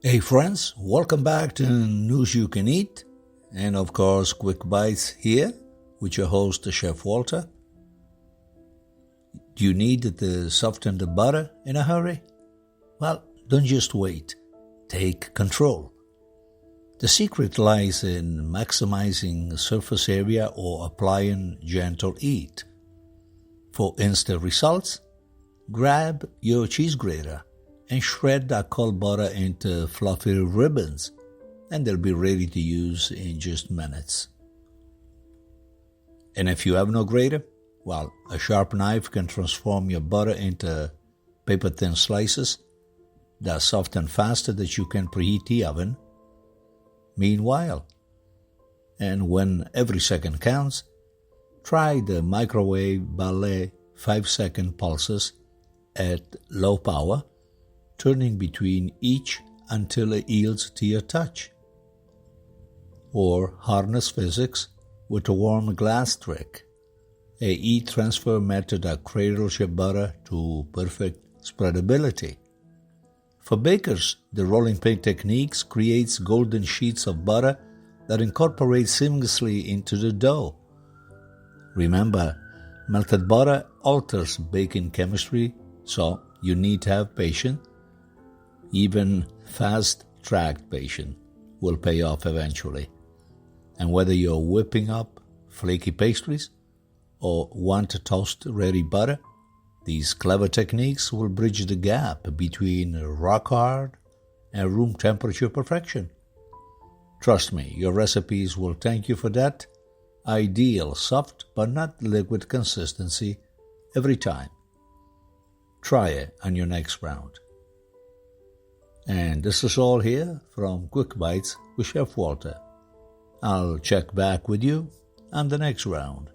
Hey friends, welcome back to News You Can Eat, and of course Quick Bites here with your host Chef Walter. Do you need to soften the butter in a hurry? Well, don't just wait. Take control. The secret lies in maximizing surface area or applying gentle heat. For instant results, grab your cheese grater and shred that cold butter into fluffy ribbons, and they'll be ready to use in just minutes. And if you have no grater, well, a sharp knife can transform your butter into paper-thin slices that soften faster that you can preheat the oven. Meanwhile, and when every second counts, try the microwave ballet 5-second pulses at low power, turning between each until it yields to your touch. Or harness physics with a warm glass trick, a heat transfer method that cradles your butter to perfect spreadability. For bakers, the rolling pin techniques creates golden sheets of butter that incorporate seamlessly into the dough. Remember, melted butter alters baking chemistry, so you need to have patience. Even fast-tracked patience will pay off eventually. And whether you're whipping up flaky pastries or want to toast ready butter, these clever techniques will bridge the gap between rock hard and room temperature perfection. Trust me, your recipes will thank you for that ideal soft but not liquid consistency every time. Try it on your next round. And this is all here from Quick Bites with Chef Walter. I'll check back with you on the next round.